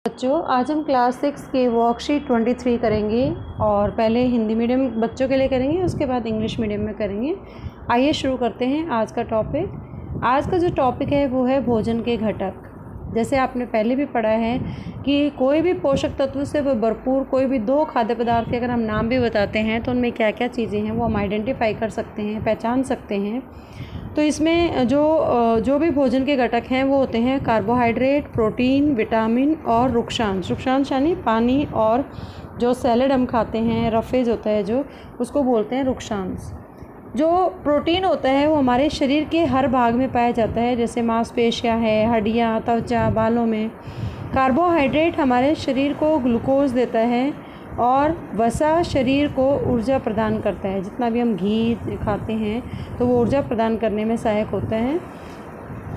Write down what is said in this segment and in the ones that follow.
बच्चों, आज हम क्लास 6 के वर्कशीट 23 करेंगे और पहले हिंदी मीडियम बच्चों के लिए करेंगे, उसके बाद इंग्लिश मीडियम में करेंगे। आइए शुरू करते हैं आज का टॉपिक। आज का जो टॉपिक है वो है भोजन के घटक। जैसे आपने पहले भी पढ़ा है कि कोई भी पोषक तत्व से वो भरपूर कोई भी दो खाद्य पदार्थ के अगर हम नाम भी बताते हैं तो उनमें क्या क्या चीज़ें हैं वो हम आइडेंटिफाई कर सकते हैं, पहचान सकते हैं। तो इसमें जो भी भोजन के घटक हैं वो होते हैं कार्बोहाइड्रेट, प्रोटीन, विटामिन और रुक्षांश। रुक्षांश यानी पानी, और जो सैलेड हम खाते हैं, रफेज होता है जो, उसको बोलते हैं रुक्षांश। जो प्रोटीन होता है वो हमारे शरीर के हर भाग में पाया जाता है, जैसे मांसपेशियाँ है, हड्डियाँ, त्वचा, बालों में। कार्बोहाइड्रेट हमारे शरीर को ग्लूकोज देता है और वसा शरीर को ऊर्जा प्रदान करता है। जितना भी हम घी खाते हैं तो वो ऊर्जा प्रदान करने में सहायक होता है।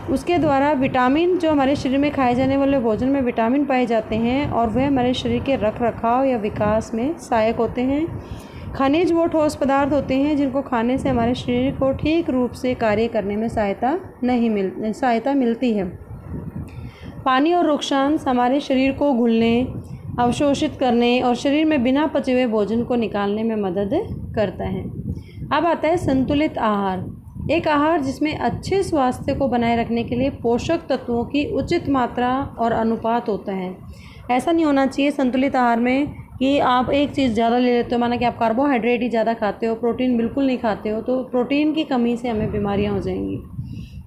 उसके द्वारा विटामिन, जो हमारे शरीर में खाए जाने वाले भोजन में विटामिन पाए जाते हैं और वह हमारे शरीर के रख रखाव या विकास में सहायक होते हैं। खनिज वो ठोस पदार्थ होते हैं जिनको खाने से हमारे शरीर को ठीक रूप से कार्य करने में सहायता मिलती है। पानी और रुक्षांश हमारे शरीर को घुलने, अवशोषित करने और शरीर में बिना पचे हुए भोजन को निकालने में मदद करता है। अब आता है संतुलित आहार। एक आहार जिसमें अच्छे स्वास्थ्य को बनाए रखने के लिए पोषक तत्वों की उचित मात्रा और अनुपात होता है। ऐसा नहीं होना चाहिए संतुलित आहार में कि आप एक चीज़ ज़्यादा ले लेते हो, माना कि आप कार्बोहाइड्रेट ही ज़्यादा खाते हो, प्रोटीन बिल्कुल नहीं खाते हो, तो प्रोटीन की कमी से हमें बीमारियां हो जाएंगी।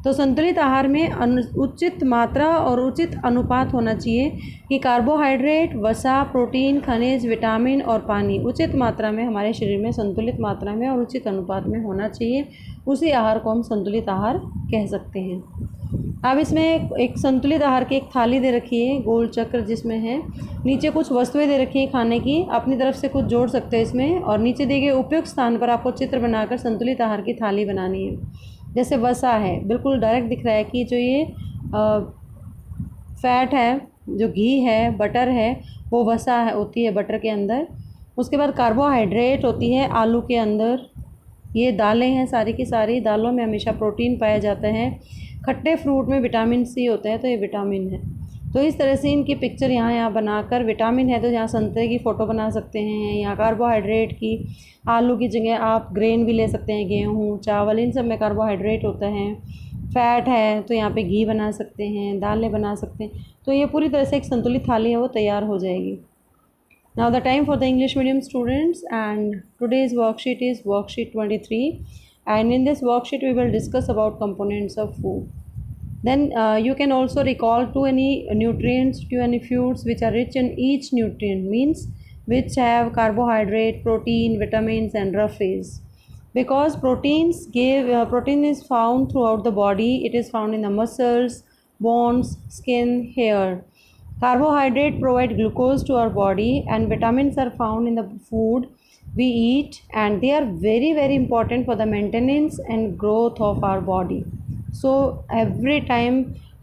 तो संतुलित आहार में उचित मात्रा और उचित अनुपात होना चाहिए कि कार्बोहाइड्रेट, वसा, प्रोटीन, खनिज, विटामिन और पानी उचित मात्रा में हमारे शरीर में संतुलित मात्रा में और उचित अनुपात में होना चाहिए। उसी आहार को हम संतुलित आहार कह सकते हैं। अब इसमें एक संतुलित आहार की एक थाली दे रखी है, गोल चक्र जिसमें है, नीचे कुछ वस्तुएं दे रखी हैं खाने की, अपनी तरफ से कुछ जोड़ सकते हैं इसमें, और नीचे दिए गए उपयुक्त स्थान पर आपको चित्र बनाकर संतुलित आहार की थाली बनानी है। जैसे वसा है, बिल्कुल डायरेक्ट दिख रहा है कि जो ये फैट है, जो घी है, बटर है, वो वसा होती है बटर के अंदर। उसके बाद कार्बोहाइड्रेट होती है आलू के अंदर। ये दालें हैं, सारी की सारी दालों में हमेशा प्रोटीन पाया जाता है। खट्टे फ्रूट में विटामिन सी होता है, तो ये विटामिन है। तो इस तरह से इनकी पिक्चर यहाँ बनाकर, विटामिन है तो यहाँ संतरे की फ़ोटो बना सकते हैं, यहाँ कार्बोहाइड्रेट की, आलू की जगह आप ग्रेन भी ले सकते हैं, गेहूँ, चावल, इन सब में कार्बोहाइड्रेट होता है। फैट है तो यहाँ पे घी बना सकते हैं, दालें बना सकते हैं। तो ये पूरी तरह से एक संतुलित थाली है, वो तैयार हो जाएगी। Now the time for the English medium students, and today's worksheet is worksheet 23, and in this worksheet we will discuss about components of food. Then you can also recall to any nutrients, to any foods which are rich in each nutrient, means which have carbohydrate, protein, vitamins and roughage. Because protein is found throughout the body. It is found in the muscles, bones, skin, hair. Carbohydrate provide glucose to our body, and vitamins are found in the food we eat, and they are very very important for the maintenance and growth of our body. So every time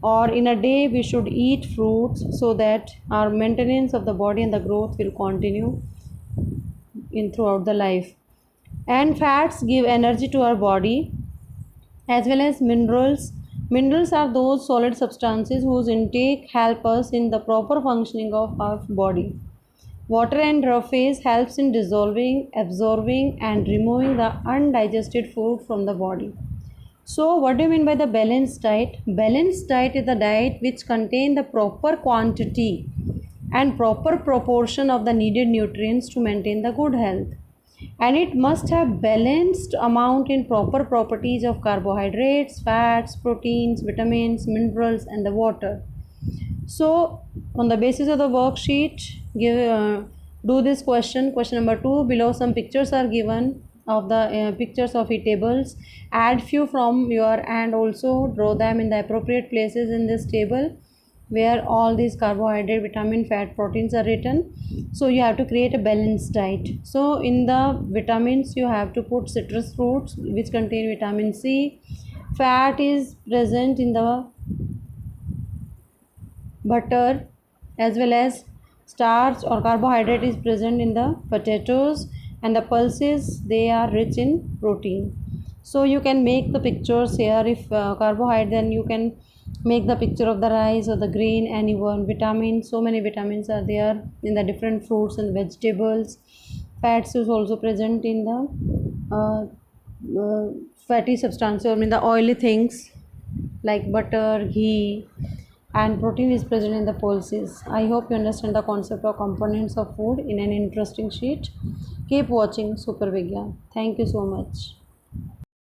or in a day we should eat fruits so that our maintenance of the body and the growth will continue in throughout the life. And fats give energy to our body, as well as minerals. Minerals are those solid substances whose intake help us in the proper functioning of our body. Water and roughage helps in dissolving, absorbing and removing the undigested food from the body. So what do you mean by the balanced diet? Balanced diet is the diet which contain the proper quantity and proper proportion of the needed nutrients to maintain the good health. And it must have balanced amount in proper properties of carbohydrates, fats, proteins, vitamins, minerals and the water. So on the basis of the worksheet, do this question number 2. Below some pictures are given of the pictures of tables. Add few from your and also draw them in the appropriate places in this table where all these carbohydrate, vitamin, fat, proteins are written. So you have to create a balanced diet. So in the vitamins you have to put citrus fruits which contain vitamin C. Fat is present in the butter, as well as starch or carbohydrate is present in the potatoes, and the pulses, they are rich in protein. So you can make the pictures here. If carbohydrate, then you can make the picture of the rice or the grain, anyone. Vitamins, so many vitamins are there in the different fruits and vegetables. Fats is also present in the fatty substances, I mean the oily things like butter, ghee, and protein is present in the pulses. I hope you understand the concept of components of food in an interesting sheet. Keep watching Super Vigyan. Thank you so much.